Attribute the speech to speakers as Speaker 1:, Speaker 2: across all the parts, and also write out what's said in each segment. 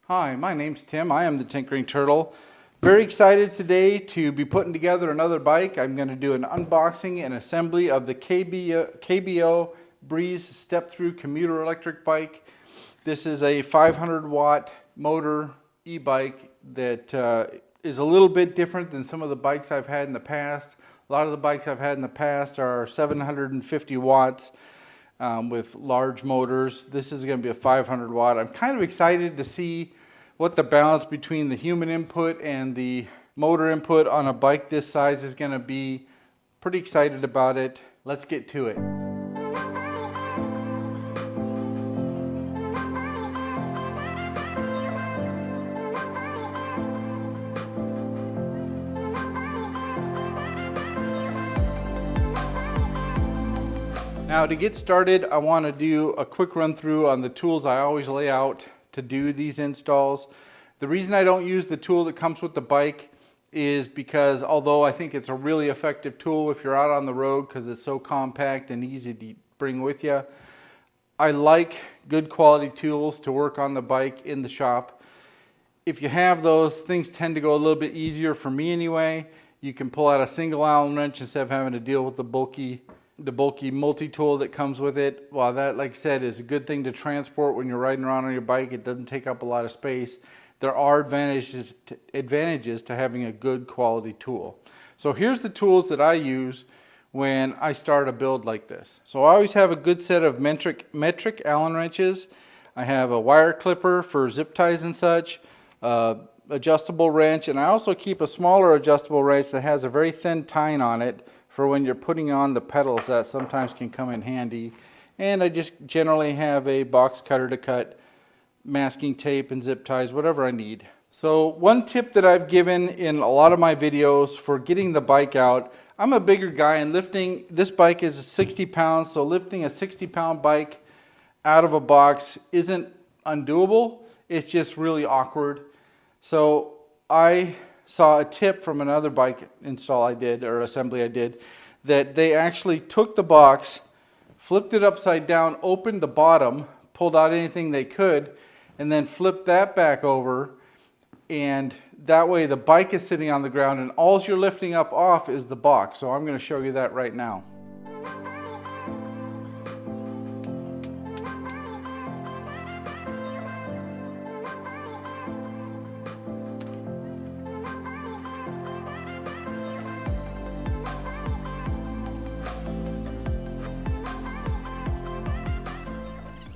Speaker 1: Hi, my name's Tim. I am the Tinkering Turtle. Very excited today to be putting together another bike. I'm going to do an unboxing and assembly of the KBO Breeze Step-Thru commuter electric bike. This is a 500 watt motor e-bike that is a little bit different than some of the bikes I've had in the past. A lot of the bikes I've had in the past are 750 watts. With large motors. This is going to be a 500 watt. I'm kind of excited to see what the balance between the human input and the motor input on a bike this size is going to be. Pretty excited about it. Let's get to it. Now to get started, I want to do a quick run through on the tools I always lay out to do these installs. The reason I don't use the tool that comes with the bike is because although I think it's a really effective tool if you're out on the road because it's so compact and easy to bring with you, I like good quality tools to work on the bike in the shop. If you have those, things tend to go a little bit easier for me anyway. You can pull out a single Allen wrench instead of having to deal with the bulky multi-tool that comes with it. While that, like I said, is a good thing to transport when you're riding around on your bike, it doesn't take up a lot of space. There are advantages to having a good quality tool. So here's the tools that I use when I start a build like this. So I always have a good set of metric Allen wrenches. I have a wire clipper for zip ties and such, adjustable wrench, and I also keep a smaller adjustable wrench that has a very thin tine on it for when you're putting on the pedals. That sometimes can come in handy. And I just generally have a box cutter to cut masking tape and zip ties, whatever I need. So one tip that I've given in a lot of my videos for getting the bike out, I'm a bigger guy and lifting, this bike is 60 pounds, so lifting a 60-pound bike out of a box isn't undoable, it's just really awkward. So I saw a tip from another bike install I did, or assembly I did, that they actually took the box, flipped it upside down, opened the bottom, pulled out anything they could, and then flipped that back over, and that way the bike is sitting on the ground and all you're lifting up off is the box. So I'm going to show you that right now.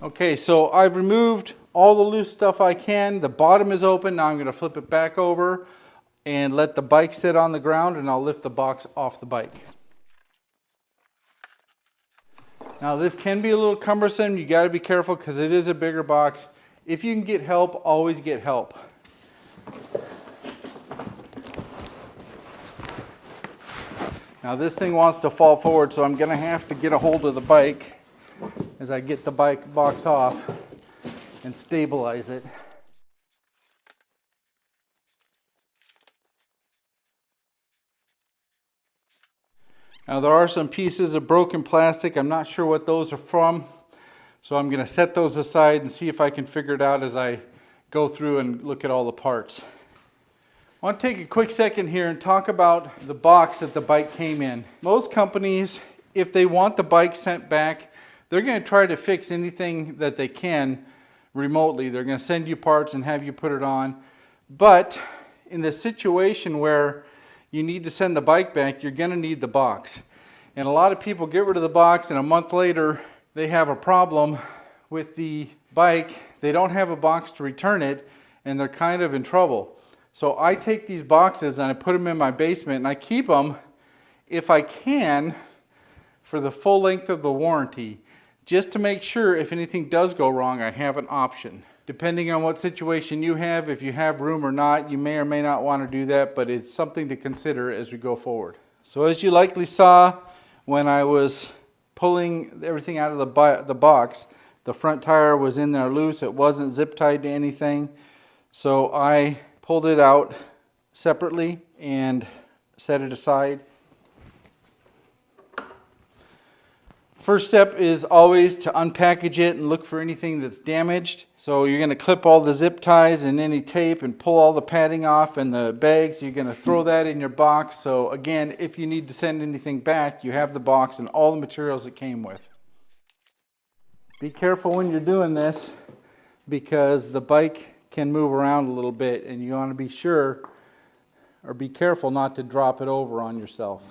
Speaker 1: Okay, so I've removed all the loose stuff I can. The bottom is open. Now I'm going to flip it back over and let the bike sit on the ground, and I'll lift the box off the bike. Now this can be a little cumbersome. You got to be careful because it is a bigger box. If you can get help, always get help. Now this thing wants to fall forward, so I'm going to have to get a hold of the bike as I get the bike box off and stabilize it. Now there are some pieces of broken plastic. I'm not sure what those are from, so I'm going to set those aside and see if I can figure it out as I go through and look at all the parts. I want to take a quick second here and talk about the box that the bike came in. Most companies, if they want the bike sent back, they're going to try to fix anything that they can remotely. They're going to send you parts and have you put it on. But in the situation where you need to send the bike back, you're going to need the box. And a lot of people get rid of the box and a month later they have a problem with the bike. They don't have a box to return it and they're kind of in trouble. So I take these boxes and I put them in my basement and I keep them, if I can, for the full length of the warranty, just to make sure if anything does go wrong, I have an option. Depending on what situation you have, if you have room or not, you may or may not want to do that, but it's something to consider as we go forward. So as you likely saw when I was pulling everything out of the box, the front tire was in there loose. It wasn't zip tied to anything. So I pulled it out separately and set it aside. First step is always to unpackage it and look for anything that's damaged. So you're going to clip all the zip ties and any tape and pull all the padding off and the bags. You're going to throw that in your box. So again, if you need to send anything back, you have the box and all the materials it came with. Be careful when you're doing this because the bike can move around a little bit and you want to be sure or be careful not to drop it over on yourself.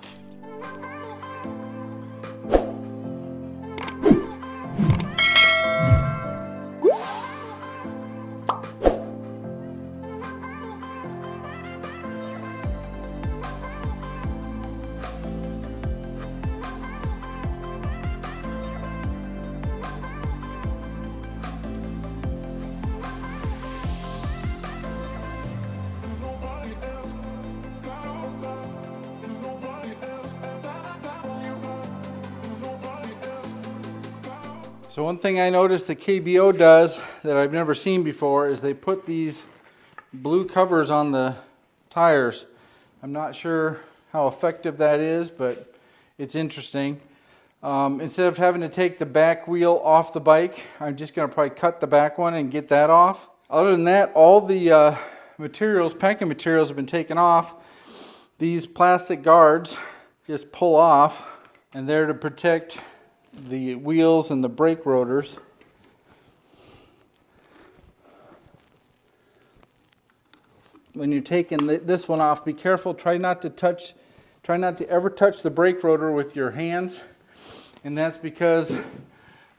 Speaker 1: So one thing I noticed the KBO does that I've never seen before is they put these blue covers on the tires. I'm not sure how effective that is, but it's interesting. Instead of having to take the back wheel off the bike, I'm just going to probably cut the back one and get that off. Other than that, all the materials, packing materials have been taken off. These plastic guards just pull off and they're to protect the wheels and the brake rotors. When you're taking this one off, be careful. Try not to ever touch the brake rotor with your hands, and that's because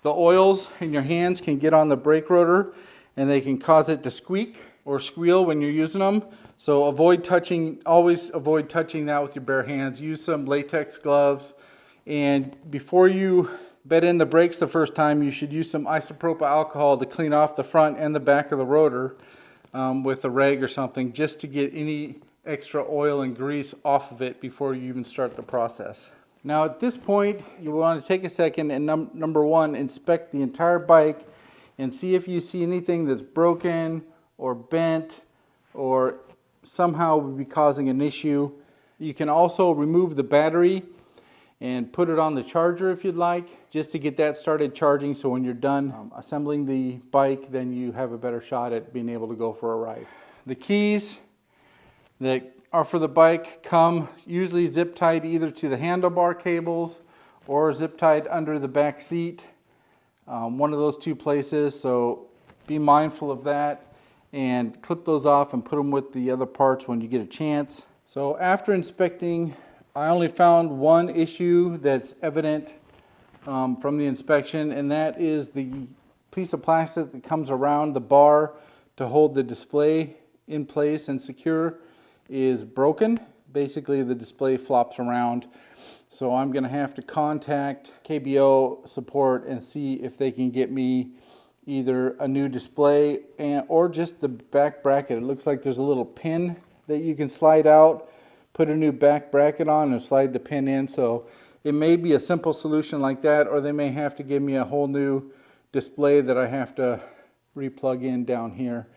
Speaker 1: the oils in your hands can get on the brake rotor and they can cause it to squeak or squeal when you're using them. So always avoid touching that with your bare hands. Use some latex gloves. And before you bed in the brakes the first time, you should use some isopropyl alcohol to clean off the front and the back of the rotor with a rag or something, just to get any extra oil and grease off of it before you even start the process. Now at this point, you want to take a second and number one, inspect the entire bike and see if you see anything that's broken or bent or somehow would be causing an issue. You can also remove the battery and put it on the charger if you'd like, just to get that started charging, so when you're done assembling the bike, then you have a better shot at being able to go for a ride. The keys that are for the bike come usually zip tied either to the handlebar cables or zip tied under the back seat, one of those two places, so be mindful of that and clip those off and put them with the other parts when you get a chance. So after inspecting, I only found one issue that's evident from the inspection, and that is the piece of plastic that comes around the bar to hold the display in place and secure is broken. Basically, the display flops around. So I'm going to have to contact KBO support and see if they can get me either a new display or just the back bracket. It looks like there's a little pin that you can slide out, put a new back bracket on and slide the pin in. So it may be a simple solution like that, or they may have to give me a whole new display that I have to replug in down here.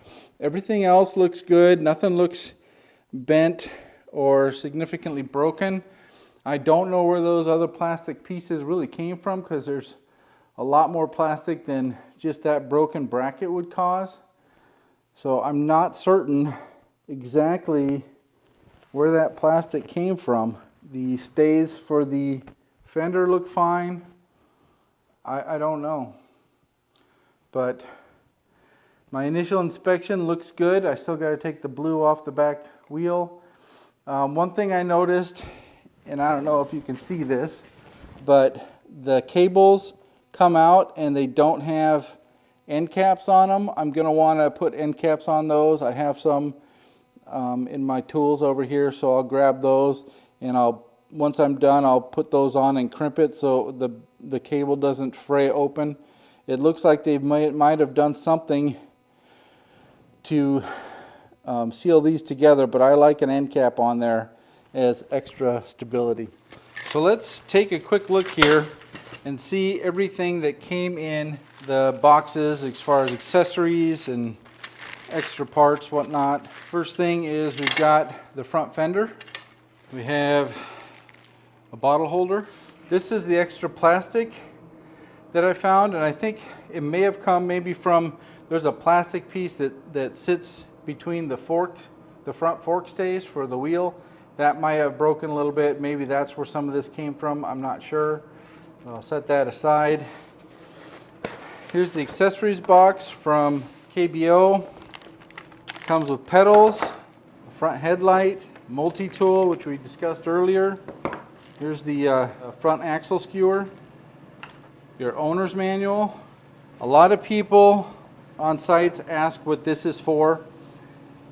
Speaker 1: Everything else looks good. Nothing looks bent or significantly broken. I don't know where those other plastic pieces really came from, because there's a lot more plastic than just that broken bracket would cause. So I'm not certain exactly where that plastic came from. The stays for the fender look fine. I don't know. But my initial inspection looks good. I still got to take the blue off the back wheel. One thing I noticed, and I don't know if you can see this, but the cables come out and they don't have end caps on them. I'm going to want to put end caps on those. I have some in my tools over here, so I'll grab those, and once I'm done, I'll put those on and crimp it so the cable doesn't fray open. It looks like they might have done something to seal these together, but I like an end cap on there as extra stability. So let's take a quick look here and see everything that came in the boxes as far as accessories and extra parts, whatnot. First thing is we've got the front fender. We have a bottle holder. This is the extra plastic that I found, and I think it may have come maybe from, there's a plastic piece that sits between the front fork stays for the wheel. That might have broken a little bit. Maybe that's where some of this came from. I'm not sure. I'll set that aside. Here's the accessories box from KBO. Comes with pedals, a front headlight, multi-tool, which we discussed earlier. Here's the front axle skewer, your owner's manual. A lot of people on sites ask what this is for,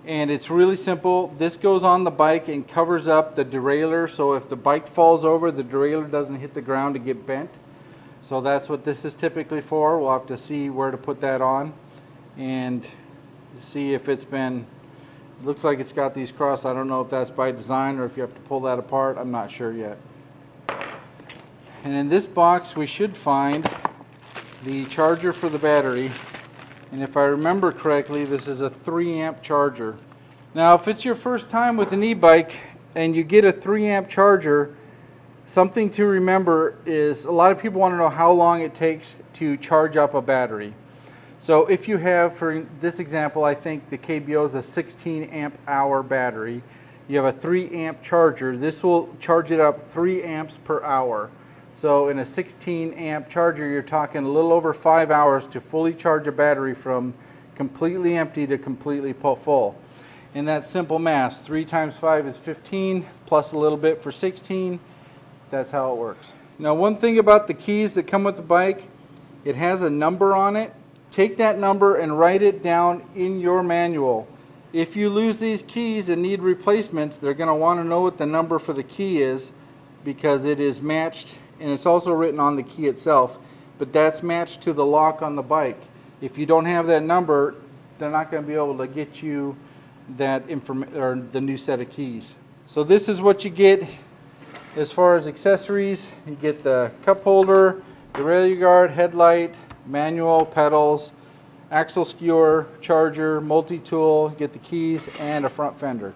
Speaker 1: and it's really simple. This goes on the bike and covers up the derailleur, so if the bike falls over, the derailleur doesn't hit the ground to get bent. So that's what this is typically for. We'll have to see where to put that on and see if it's been, it looks like it's got these crossed. I don't know if that's by design or if you have to pull that apart. I'm not sure yet. And in this box we should find the charger for the battery. And if I remember correctly, this is a 3 amp charger. Now if it's your first time with an e-bike and you get a 3 amp charger, something to remember is a lot of people want to know how long it takes to charge up a battery. So if you have, for this example, I think the KBO is a 16 amp hour battery. You have a 3 amp charger. This will charge it up 3 amps per hour. So in a 16 amp charger, you're talking a little over 5 hours to fully charge a battery from completely empty to completely full. And that's simple math. 3 times 5 is 15, plus a little bit for 16. That's how it works. Now, one thing about the keys that come with the bike, it has a number on it. Take that number and write it down in your manual. If you lose these keys and need replacements, they're going to want to know what the number for the key is, because it is matched, and it's also written on the key itself, but that's matched to the lock on the bike. If you don't have that number, they're not going to be able to get you that information or the new set of keys. So this is what you get as far as accessories. You get the cup holder, Derailleur Guard, headlight, manual, pedals, axle skewer, charger, multi-tool, get the keys, and a front fender.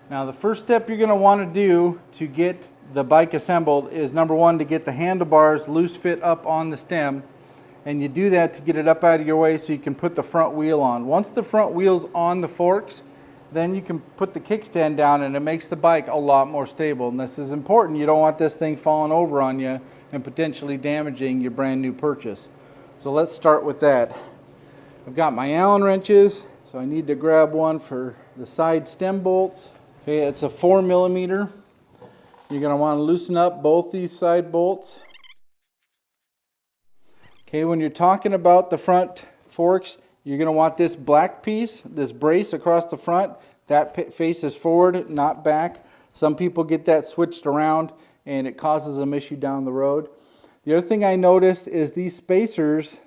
Speaker 1: Now the first step you're going to want to do to get the bike assembled is, number one, to get the handlebars loose fit up on the stem, and you do that to get it up out of your way so you can put the front wheel on. Once the front wheel's on the forks, then you can put the kickstand down, and it makes the bike a lot more stable. And this is important. You don't want this thing falling over on you and potentially damaging your brand new purchase. So let's start with that. I've got my Allen wrenches, so I need to grab one for the side stem bolts. Okay, it's a 4mm. You're going to want to loosen up both these side bolts. Okay, when you're talking about the front forks, you're going to want this black piece, this brace across the front, that faces forward, not back. Some people get that switched around and it causes them issue down the road. The other thing I noticed is these spacers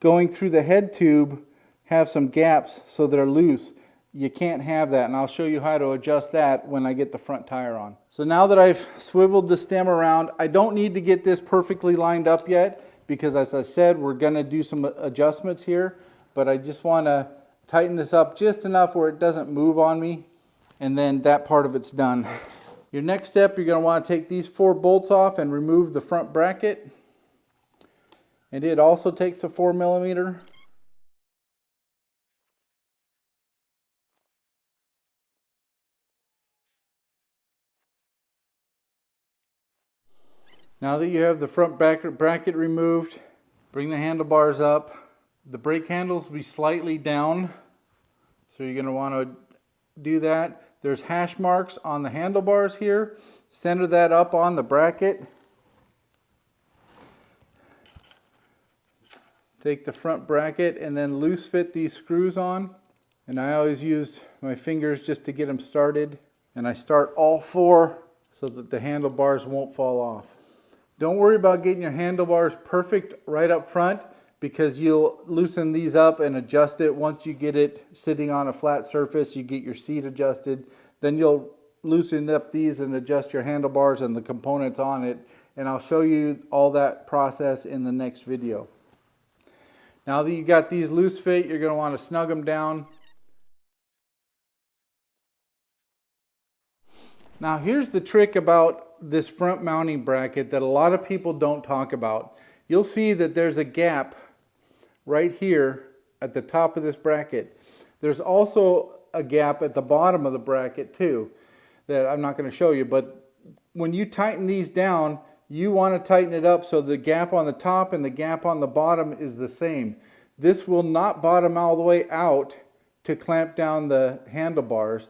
Speaker 1: going through the head tube have some gaps so they're loose. You can't have that, and I'll show you how to adjust that when I get the front tire on. So now that I've swiveled the stem around, I don't need to get this perfectly lined up yet, because as I said, we're going to do some adjustments here, but I just want to tighten this up just enough where it doesn't move on me, and then that part of it's done. Your next step, you're going to want to take these 4 bolts off and remove the front bracket. And it also takes a 4mm. Now that you have the front bracket removed, bring the handlebars up. The brake handles will be slightly down, so you're going to want to do that. There's hash marks on the handlebars here. Center that up on the bracket. Take the front bracket and then loose fit these screws on. And I always use my fingers just to get them started. And I start all 4 so that the handlebars won't fall off. Don't worry about getting your handlebars perfect right up front, because you'll loosen these up and adjust it once you get it sitting on a flat surface. You get your seat adjusted, then you'll loosen up these and adjust your handlebars and the components on it, and I'll show you all that process in the next video. Now that you got these loose fit, you're going to want to snug them down. Now here's the trick about this front mounting bracket that a lot of people don't talk about. you'll see that there's a gap right here at the top of this bracket. There's also a gap at the bottom of the bracket too that I'm not going to show you, but when you tighten these down, you want to tighten it up so the gap on the top and the gap on the bottom is the same. This will not bottom all the way out to clamp down the handlebars,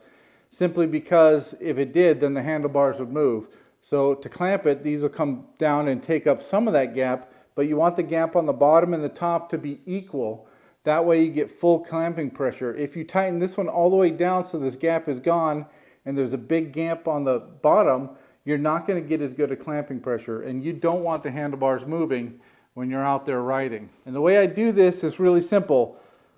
Speaker 1: simply because if it did, then the handlebars would move. So to clamp it, these will come down and take up some of that gap, but you want the gap on the bottom and the top to be equal. That way you get full clamping pressure. If you tighten this one all the way down so this gap is gone and there's a big gap on the bottom, you're not going to get as good a clamping pressure, and you don't want the handlebars moving when you're out there riding. And the way I do this is really simple.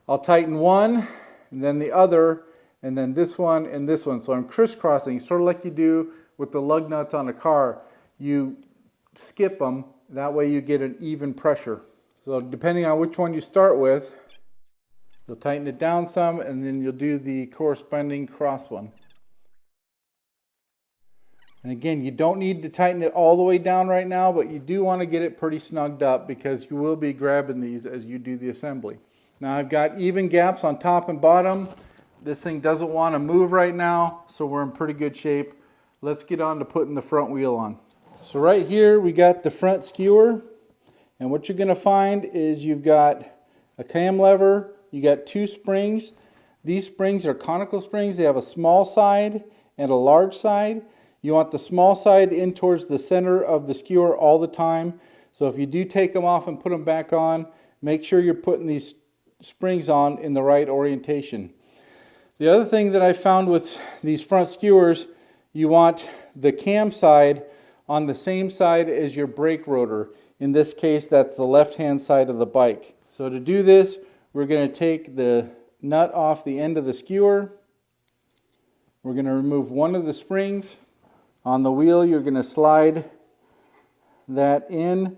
Speaker 1: I'll tighten one and then the other and then this one and this one. So I'm crisscrossing, sort of like you do with the lug nuts on a car. You skip them, that way you get an even pressure. So depending on which one you start with, you'll tighten it down some and then you'll do the corresponding cross one. And again, you don't need to tighten it all the way down right now, but you do want to get it pretty snugged up because you will be grabbing these as you do the assembly. Now I've got even gaps on top and bottom. This thing doesn't want to move right now, so we're in pretty good shape. Let's get on to putting the front wheel on. So right here we got the front skewer, and what you're going to find is you've got a cam lever, you got two springs. These springs are conical springs. They have a small side and a large side. You want the small side in towards the center of the skewer all the time. So if you do take them off and put them back on, make sure you're putting these springs on in the right orientation. The other thing that I found with these front skewers, you want the cam side on the same side as your brake rotor. In this case, that's the left-hand side of the bike. So to do this, we're going to take the nut off the end of the skewer. We're going to remove one of the springs. On the wheel, you're going to slide that in.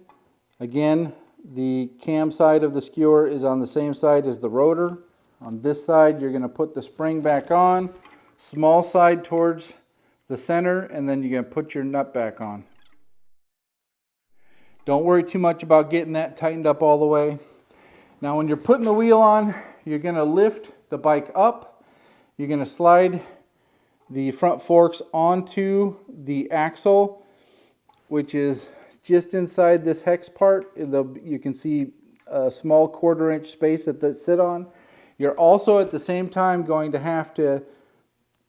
Speaker 1: Again, the cam side of the skewer is on the same side as the rotor. On this side, you're going to put the spring back on, small side towards the center, and then you're going to put your nut back on. Don't worry too much about getting that tightened up all the way. Now when you're putting the wheel on, you're going to lift the bike up. You're going to slide the front forks onto the axle, which is just inside this hex part. You can see a small 1/4 inch space that they sit on. You're also at the same time going to have to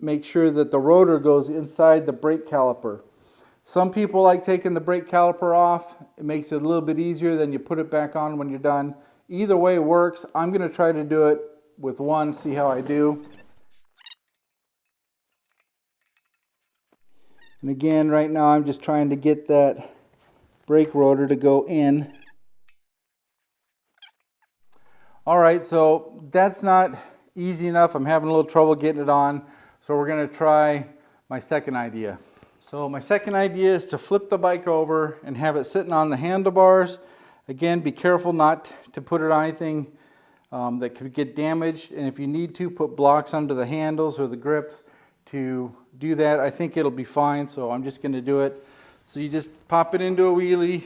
Speaker 1: make sure that the rotor goes inside the brake caliper. Some people like taking the brake caliper off. It makes it a little bit easier, then you put it back on when you're done. Either way works. I'm going to try to do it with one, see how I do. And again, right now I'm just trying to get that brake rotor to go in. Alright, so that's not easy enough. I'm having a little trouble getting it on. So we're going to try my second idea. So my second idea is to flip the bike over and have it sitting on the handlebars. Again, be careful not to put it on anything that could get damaged. And if you need to, put blocks under the handles or the grips to do that. I think it'll be fine, so I'm just going to do it. So you just pop it into a wheelie,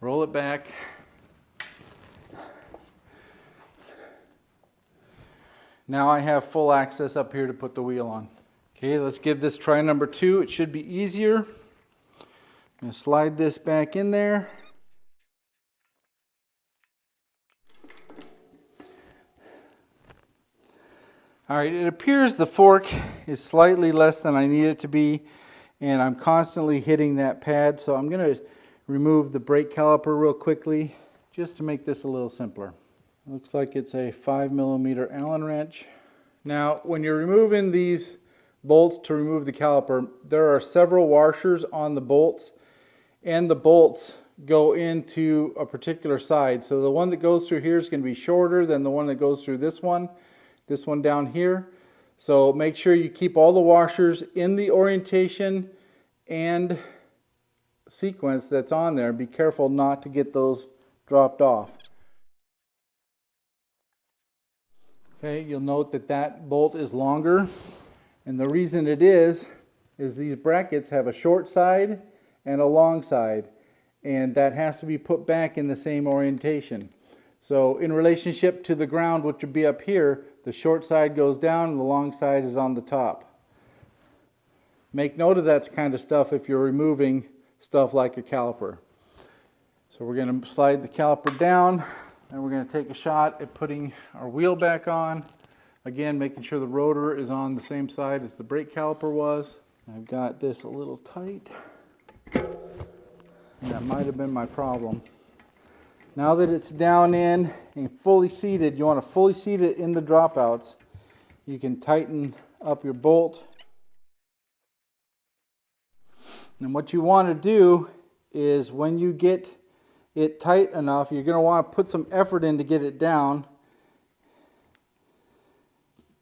Speaker 1: roll it back, now I have full access up here to put the wheel on. Okay, let's give this try number 2. It should be easier. I'm going to slide this back in there. Alright, it appears the fork is slightly less than I need it to be, and I'm constantly hitting that pad, so I'm going to remove the brake caliper real quickly just to make this a little simpler. Looks like it's a 5mm Allen wrench. Now when you're removing these bolts to remove the caliper, there are several washers on the bolts, and the bolts go into a particular side. So the one that goes through here is going to be shorter than the one that goes through this one down here. So make sure you keep all the washers in the orientation and sequence that's on there. Be careful not to get those dropped off. Okay, you'll note that that bolt is longer, and the reason it is these brackets have a short side and a long side, and that has to be put back in the same orientation. So in relationship to the ground, which would be up here, the short side goes down and the long side is on the top. Make note of that kind of stuff if you're removing stuff like a caliper. So we're going to slide the caliper down, and we're going to take a shot at putting our wheel back on. Again, making sure the rotor is on the same side as the brake caliper was. I've got this a little tight, and that might have been my problem. Now that it's down in and fully seated, you want to fully seat it in the dropouts. You can tighten up your bolt. And what you want to do is when you get it tight enough, you're going to want to put some effort in to get it down.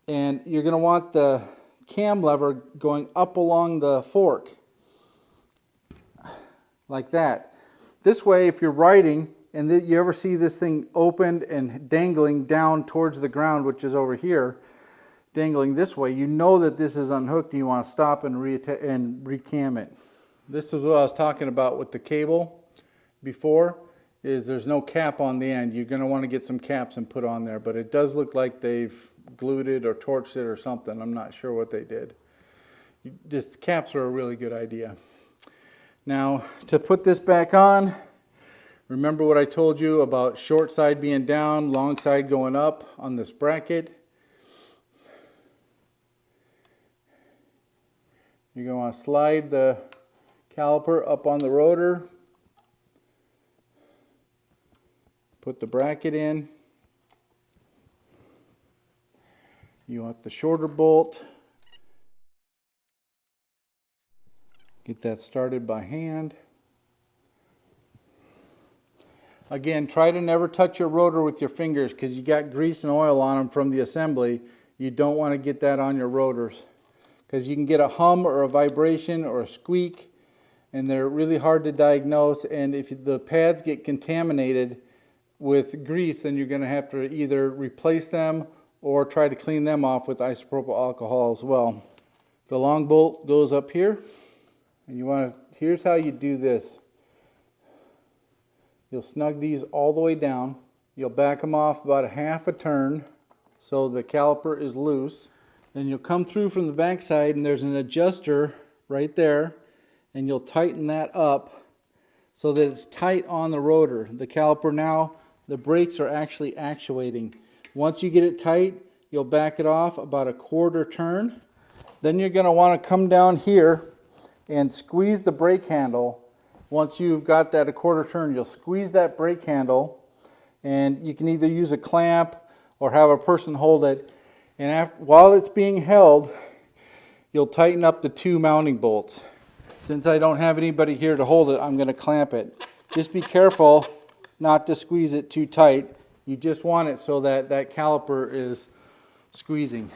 Speaker 1: And you're going to want the cam lever going up along the fork. Like that. This way, if you're riding and you ever see this thing opened and dangling down towards the ground, which is over here, dangling this way, you know that this is unhooked and you want to stop and recam it. This is what I was talking about with the cable before, is there's no cap on the end. You're going to want to get some caps and put on there, but it does look like they've glued it or torched it or something. I'm not sure what they did. Just caps are a really good idea. Now, to put this back on, remember what I told you about short side being down, long side going up on this bracket. You're going to want to slide the caliper up on the rotor, put the bracket in. You want the shorter bolt. Get that started by hand. Again, try to never touch your rotor with your fingers because you got grease and oil on them from the assembly. You don't want to get that on your rotors because you can get a hum or a vibration or a squeak, and they're really hard to diagnose. And if the pads get contaminated with grease, then you're going to have to either replace them or try to clean them off with isopropyl alcohol as well. The long bolt goes up here, and you want to, here's how you do this. You'll snug these all the way down. You'll back them off about a half a turn so the caliper is loose. Then you'll come through from the back side, and there's an adjuster right there, and you'll tighten that up so that it's tight on the rotor. The caliper now, the brakes are actually actuating. Once you get it tight, you'll back it off about a quarter turn. Then you're going to want to come down here and squeeze the brake handle. Once you've got that a quarter turn, you'll squeeze that brake handle, and you can either use a clamp or have a person hold it. And while it's being held, you'll tighten up the two mounting bolts. Since I don't have anybody here to hold it, I'm going to clamp it. Just be careful not to squeeze it too tight. You just want it so that that caliper is squeezing.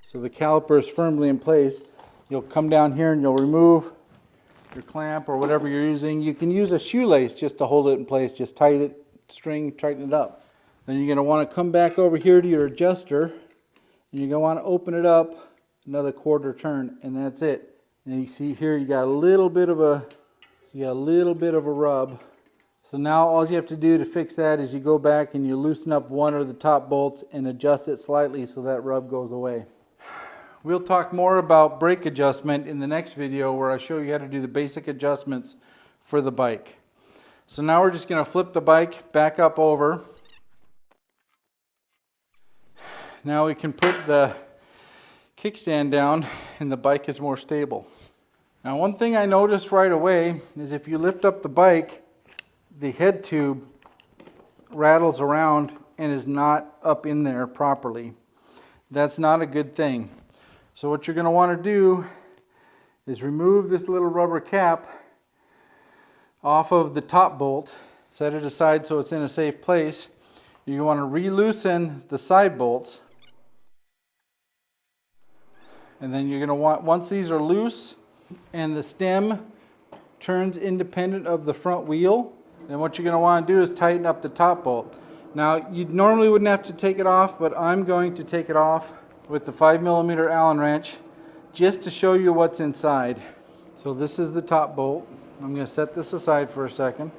Speaker 1: So the caliper is firmly in place. You'll come down here and you'll remove your clamp or whatever you're using. You can use a shoelace just to hold it in place. Just tighten it up. Then you're going to want to come back over here to your adjuster, and you're going to want to open it up another quarter turn, and that's it. And you see here you got a little bit of a rub. So now all you have to do to fix that is you go back and you loosen up one of the top bolts and adjust it slightly so that rub goes away. We'll talk more about brake adjustment in the next video where I show you how to do the basic adjustments for the bike. So now we're just going to flip the bike back up over. Now we can put the kickstand down and the bike is more stable. Now one thing I noticed right away is if you lift up the bike, the head tube rattles around and is not up in there properly. That's not a good thing. So what you're going to want to do is remove this little rubber cap off of the top bolt, set it aside so it's in a safe place. You want to re-loosen the side bolts, and then you're going to want, once these are loose and the stem turns independent of the front wheel, then what you're going to want to do is tighten up the top bolt. Now you normally wouldn't have to take it off, but I'm going to take it off with the 5mm Allen wrench just to show you what's inside. So this is the top bolt. I'm going to set this aside for a second.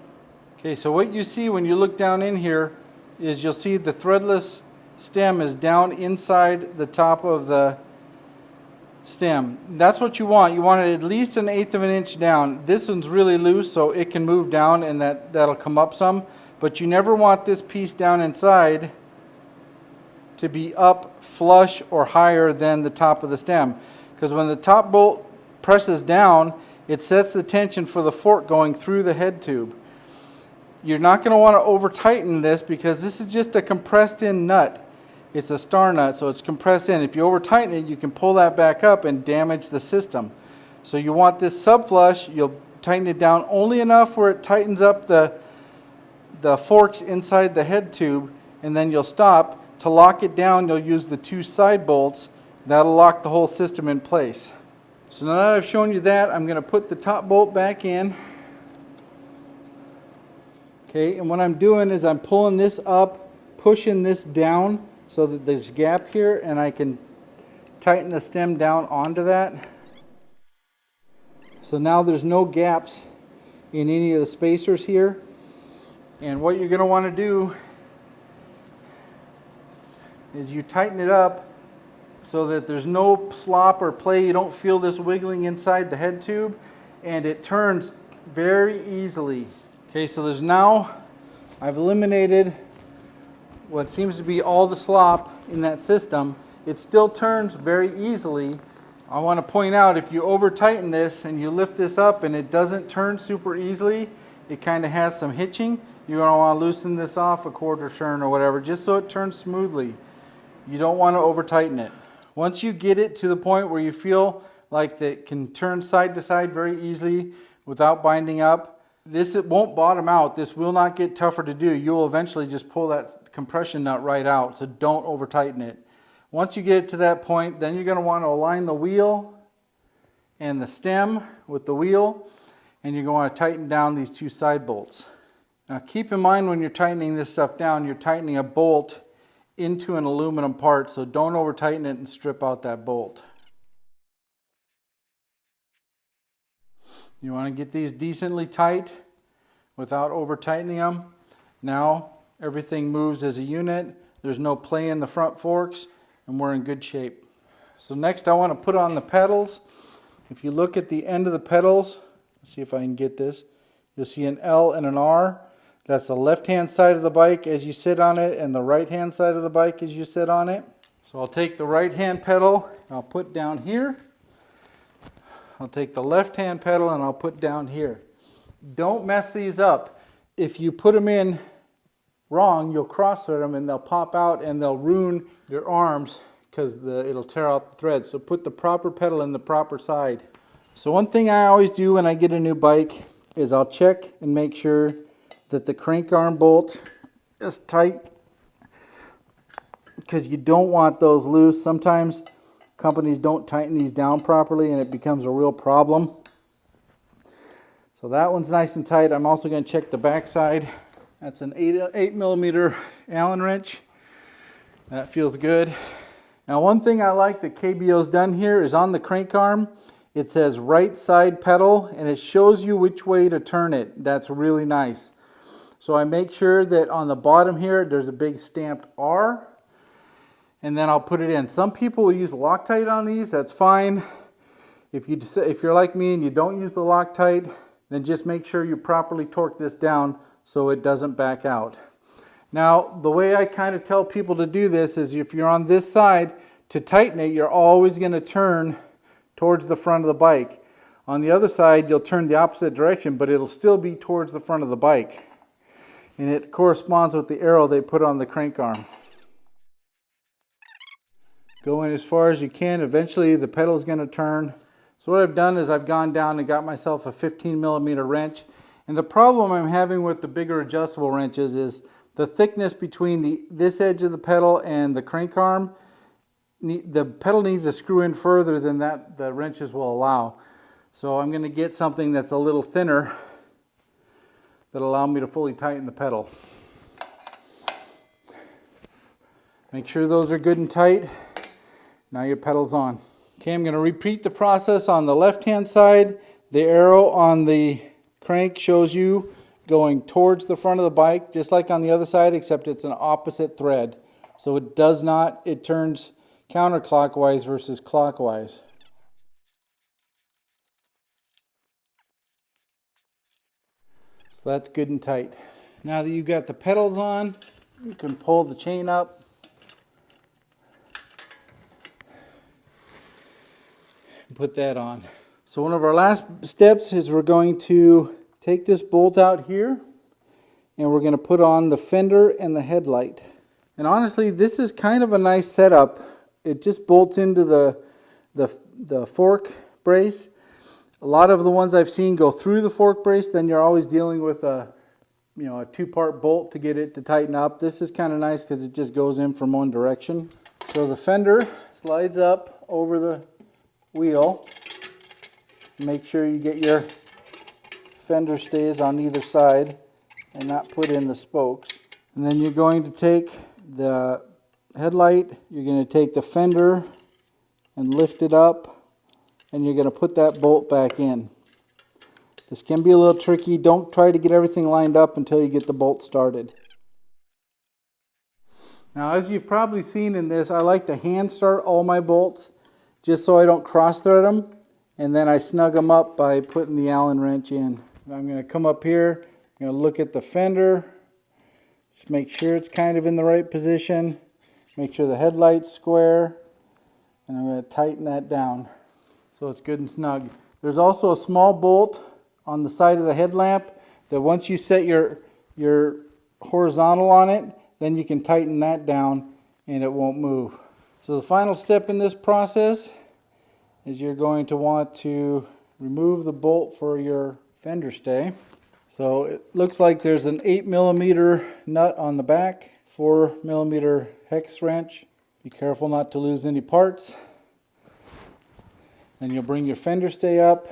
Speaker 1: Okay, so what you see when you look down in here is you'll see the threadless stem is down inside the top of the stem. That's what you want. You want it at least 1/8 of an inch down. This one's really loose, so it can move down and that'll come up some. But you never want this piece down inside to be up flush or higher than the top of the stem. Because when the top bolt presses down, it sets the tension for the fork going through the head tube. You're not going to want to over tighten this because this is just a compressed in nut. It's a star nut, so it's compressed in. If you over tighten it, you can pull that back up and damage the system. So you want this subflush. You'll tighten it down only enough where it tightens up the forks inside the head tube, and then you'll stop. To lock it down, you'll use the 2 side bolts. That'll lock the whole system in place. So now that I've shown you that, I'm going to put the top bolt back in. Okay, and what I'm doing is I'm pulling this up, pushing this down so that there's a gap here, and I can tighten the stem down onto that. So now there's no gaps in any of the spacers here. And what you're going to want to do is you tighten it up so that there's no slop or play. You don't feel this wiggling inside the head tube, and it turns very easily. Okay, so there's now, I've eliminated what seems to be all the slop in that system. It still turns very easily. I want to point out, if you over tighten this and you lift this up and it doesn't turn super easily, it kind of has some hitching, you're going to want to loosen this off a quarter turn or whatever, just so it turns smoothly. You don't want to over tighten it. Once you get it to the point where you feel like it can turn side to side very easily without binding up, it won't bottom out. This will not get tougher to do. You'll eventually just pull that compression nut right out, so don't over tighten it. Once you get it to that point, then you're going to want to align the wheel and the stem with the wheel, and you're going to want to tighten down these 2 side bolts. Now keep in mind, when you're tightening this stuff down, you're tightening a bolt into an aluminum part, so don't over tighten it and strip out that bolt. You want to get these decently tight without over tightening them. Now everything moves as a unit. There's no play in the front forks, and we're in good shape. So next I want to put on the pedals. If you look at the end of the pedals, let's see if I can get this, you'll see an L and an R. That's the left hand side of the bike as you sit on it, and the right hand side of the bike as you sit on it. So I'll take the right hand pedal and I'll put down here. I'll take the left hand pedal and I'll put down here. Don't mess these up. If you put them in wrong, you'll cross-thread them and they'll pop out and they'll ruin your arms because it'll tear out the thread. So put the proper pedal in the proper side. So one thing I always do when I get a new bike is I'll check and make sure that the crank arm bolt is tight, because you don't want those loose. Sometimes companies don't tighten these down properly and it becomes a real problem. So that one's nice and tight. I'm also going to check the back side. That's an 8mm Allen wrench. That feels good. Now one thing I like that KBO's done here is on the crank arm, it says right side pedal and it shows you which way to turn it. That's really nice. So I make sure that on the bottom here there's a big stamped R, and then I'll put it in. Some people will use Loctite on these. That's fine. If you're like me and you don't use the Loctite, then just make sure you properly torque this down so it doesn't back out. Now the way I kind of tell people to do this is, if you're on this side, to tighten it you're always going to turn towards the front of the bike. On the other side you'll turn the opposite direction, but it'll still be towards the front of the bike. And it corresponds with the arrow they put on the crank arm. Go in as far as you can. Eventually the pedal is going to turn. So what I've done is I've gone down and got myself a 15mm wrench. And the problem I'm having with the bigger adjustable wrenches is the thickness between this edge of the pedal and the crank arm. The pedal needs to screw in further than the wrenches will allow. So I'm going to get something that's a little thinner that allow me to fully tighten the pedal. Make sure those are good and tight. Now your pedal's on. Okay, I'm going to repeat the process on the left hand side. The arrow on the crank shows you going towards the front of the bike, just like on the other side, except it's an opposite thread. So it does not, it turns counterclockwise versus clockwise. So that's good and tight. Now that you've got the pedals on, you can pull the chain up. And put that on. So one of our last steps is we're going to take this bolt out here and we're going to put on the fender and the headlight. And honestly, this is kind of a nice setup. It just bolts into the fork brace. A lot of the ones I've seen go through the fork brace, then you're always dealing with a two-part bolt to get it to tighten up. This is kind of nice because it just goes in from one direction. So the fender slides up over the wheel. Make sure you get your fender stays on either side and not put in the spokes. And then you're going to take the headlight, you're going to take the fender and lift it up, and you're going to put that bolt back in. This can be a little tricky. Don't try to get everything lined up until you get the bolt started. Now, as you've probably seen in this, I like to hand start all my bolts just so I don't cross thread them, and then I snug them up by putting the Allen wrench in. I'm going to come up here, I'm going to look at the fender, just make sure it's kind of in the right position, make sure the headlight's square, and I'm going to tighten that down so it's good and snug. There's also a small bolt on the side of the headlamp that once you set your horizontal on it, then you can tighten that down and it won't move. So the final step in this process is you're going to want to remove the bolt for your fender stay. So it looks like there's an 8mm nut on the back, 4mm hex wrench. Be careful not to lose any parts. Then you'll bring your fender stay up,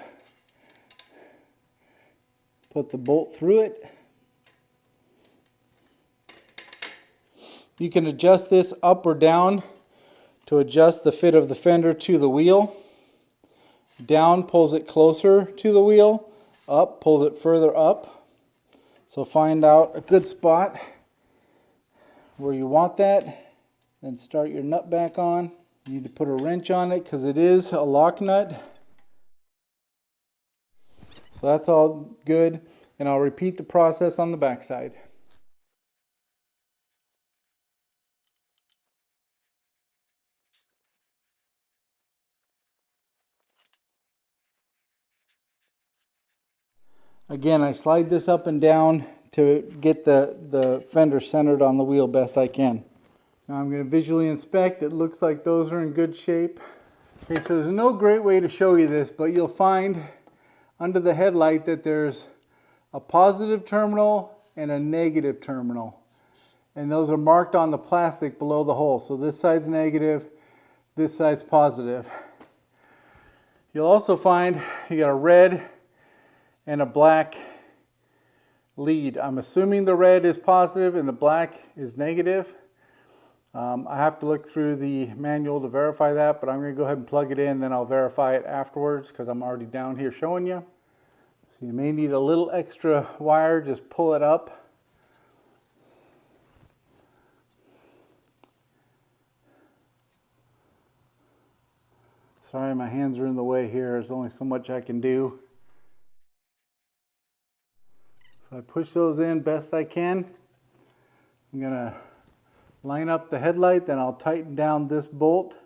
Speaker 1: put the bolt through it. You can adjust this up or down to adjust the fit of the fender to the wheel. Down pulls it closer to the wheel, up pulls it further up. So find out a good spot where you want that, then start your nut back on. You need to put a wrench on it because it is a lock nut. So that's all good, and I'll repeat the process on the back side. Again, I slide this up and down to get the fender centered on the wheel best I can. Now I'm going to visually inspect. It looks like those are in good shape. Okay, so there's no great way to show you this, but you'll find under the headlight that there's a positive terminal and a negative terminal. And those are marked on the plastic below the hole. So this side's negative, this side's positive. You'll also find you got a red and a black lead. I'm assuming the red is positive and the black is negative. I have to look through the manual to verify that, but I'm going to go ahead and plug it in, then I'll verify it afterwards because I'm already down here showing you. So you may need a little extra wire, just pull it up. Sorry, my hands are in the way here. There's only so much I can do. So I push those in best I can. I'm going to line up the headlight, then I'll tighten down this bolt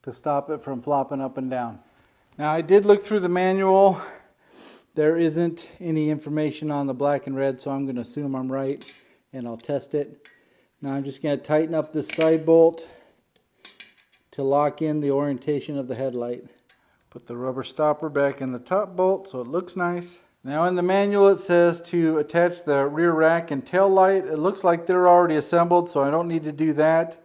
Speaker 1: to stop it from flopping up and down. Now I did look through the manual. There isn't any information on the black and red, so I'm going to assume I'm right and I'll test it. Now I'm just going to tighten up this side bolt to lock in the orientation of the headlight. Put the rubber stopper back in the top bolt so it looks nice. Now in the manual it says to attach the rear rack and tail light. It looks like they're already assembled, so I don't need to do that.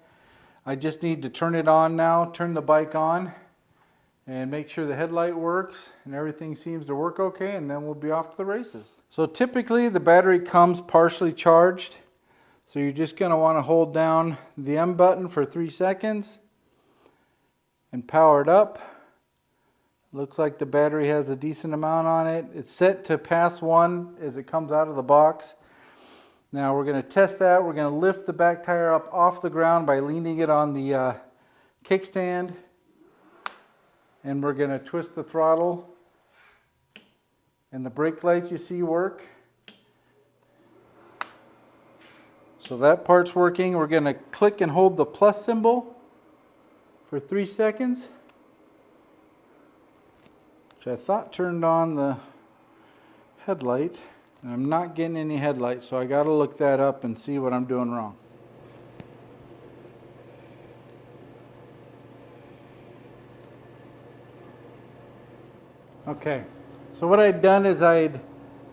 Speaker 1: I just need to turn it on now, turn the bike on, and make sure the headlight works and everything seems to work okay, and then we'll be off to the races. So typically the battery comes partially charged, so you're just going to want to hold down the M button for 3 seconds and power it up. Looks like the battery has a decent amount on it. It's set to pass 1 as it comes out of the box. Now we're going to test that. We're going to lift the back tire up off the ground by leaning it on the kickstand. And we're going to twist the throttle. And the brake lights you see work. So that part's working. We're going to click and hold the plus symbol for 3 seconds. Which I thought turned on the headlight. And I'm not getting any headlight, so I got to look that up and see what I'm doing wrong. Okay, so what I'd done is I'd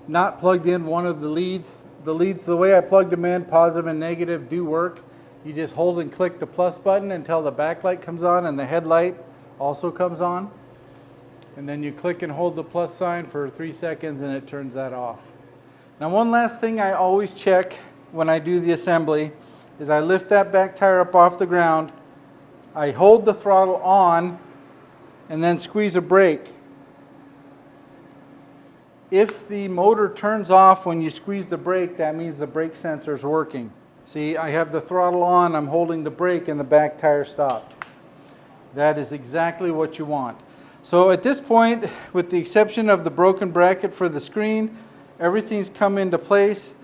Speaker 1: not plugged in one of the leads. The leads, the way I plugged them in, positive and negative, do work. You just hold and click the plus button until the backlight comes on and the headlight also comes on. And then you click and hold the plus sign for 3 seconds and it turns that off. Now one last thing I always check when I do the assembly is I lift that back tire up off the ground, I hold the throttle on and then squeeze a brake. If the motor turns off when you squeeze the brake, that means the brake sensor is working. See, I have the throttle on, I'm holding the brake and the back tire stopped. That is exactly what you want. So at this point, with the exception of the broken bracket for the screen, everything's come into place.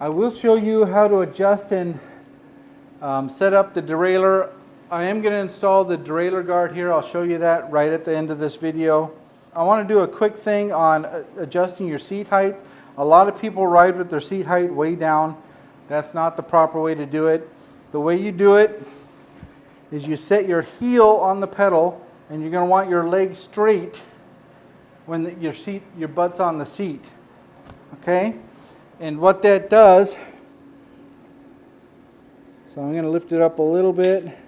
Speaker 1: I will show you how to adjust and set up the derailleur. I am going to install the Derailleur Guard here. I'll show you that right at the end of this video. I want to do a quick thing on adjusting your seat height. A lot of people ride with their seat height way down. That's not the proper way to do it. The way you do it is you set your heel on the pedal and you're going to want your leg straight when your butt's on the seat. Okay? And what that does, so I'm going to lift it up a little bit.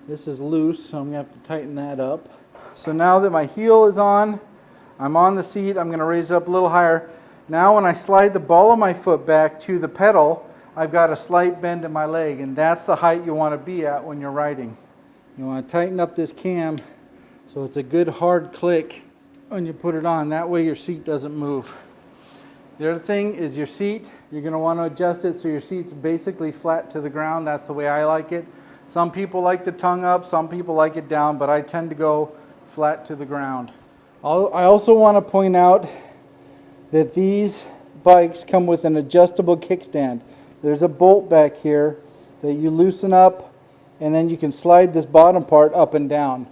Speaker 1: This is loose, so I'm going to have to tighten that up. So now that my heel is on, I'm on the seat, I'm going to raise it up a little higher. Now when I slide the ball of my foot back to the pedal, I've got a slight bend in my leg, and that's the height you want to be at when you're riding. You want to tighten up this cam so it's a good hard click when you put it on. That way your seat doesn't move. The other thing is your seat. You're going to want to adjust it so your seat's basically flat to the ground. That's the way I like it. Some people like the tongue up, some people like it down, but I tend to go flat to the ground. I also want to point out that these bikes come with an adjustable kickstand. There's a bolt back here that you loosen up and then you can slide this bottom part up and down.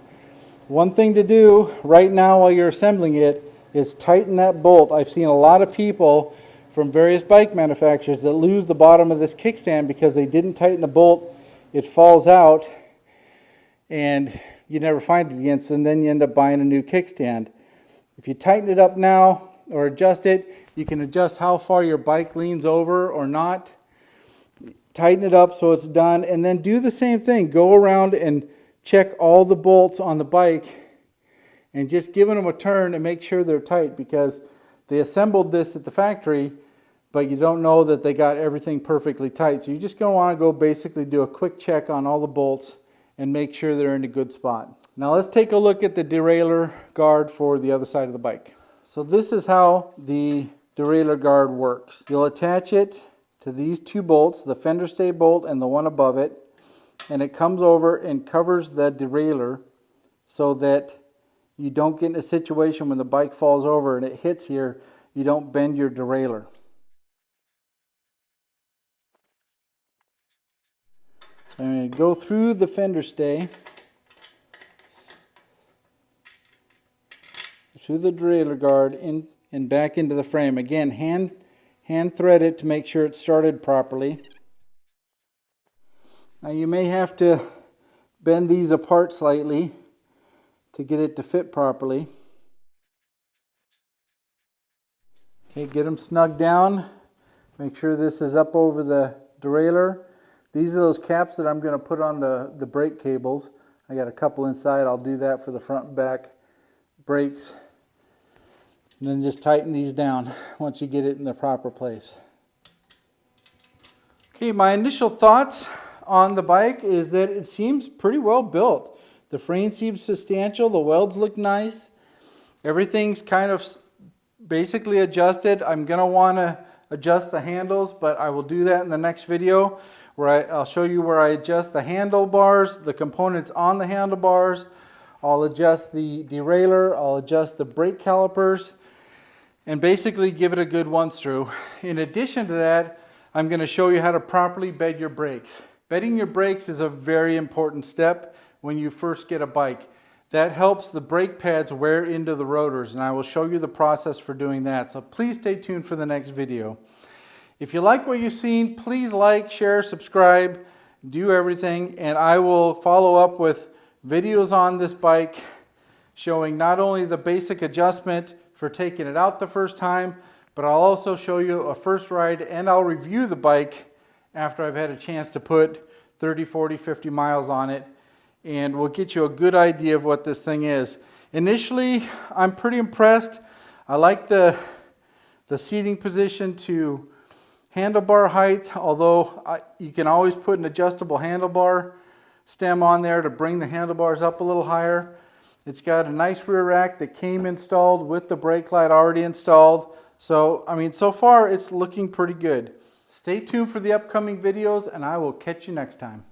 Speaker 1: One thing to do right now while you're assembling it is tighten that bolt. I've seen a lot of people from various bike manufacturers that lose the bottom of this kickstand because they didn't tighten the bolt. It falls out and you never find it again, and then you end up buying a new kickstand. If you tighten it up now or adjust it, you can adjust how far your bike leans over or not. Tighten it up so it's done, and then do the same thing. Go around and check all the bolts on the bike and just giving them a turn and make sure they're tight, because they assembled this at the factory, but you don't know that they got everything perfectly tight. So you're just going to want to go basically do a quick check on all the bolts and make sure they're in a good spot. Now let's take a look at the Derailleur Guard for the other side of the bike. So this is how the Derailleur Guard works. You'll attach it to these two bolts, the fender stay bolt and the one above it, and it comes over and covers the derailleur so that you don't get in a situation when the bike falls over and it hits here, you don't bend your derailleur. I'm going to go through the fender stay, through the Derailleur Guard, in and back into the frame. Again, hand thread it to make sure it's started properly. Now you may have to bend these apart slightly to get it to fit properly. Okay, get them snug down. Make sure this is up over the derailleur. These are those caps that I'm going to put on the brake cables. I got a couple inside. I'll do that for the front and back brakes. And then just tighten these down once you get it in the proper place. Okay, my initial thoughts on the bike is that it seems pretty well built. The frame seems substantial. The welds look nice. Everything's kind of basically adjusted. I'm going to want to adjust the handles, but I will do that in the next video where I'll show you where I adjust the handlebars, the components on the handlebars. I'll adjust the derailleur, I'll adjust the brake calipers, and basically give it a good once through. In addition to that, I'm going to show you how to properly bed your brakes. Bedding your brakes is a very important step when you first get a bike. That helps the brake pads wear into the rotors, and I will show you the process for doing that. So please stay tuned for the next video. If you like what you've seen, please like, share, subscribe, do everything, and I will follow up with videos on this bike showing not only the basic adjustment for taking it out the first time, but I'll also show you a first ride, and I'll review the bike after I've had a chance to put 30, 40, 50 miles on it, and we'll get you a good idea of what this thing is. Initially, I'm pretty impressed. I like the seating position to handlebar height, although you can always put an adjustable handlebar stem on there to bring the handlebars up a little higher. It's got a nice rear rack that came installed with the brake light already installed. So, I mean, so far it's looking pretty good. Stay tuned for the upcoming videos, and I will catch you next time.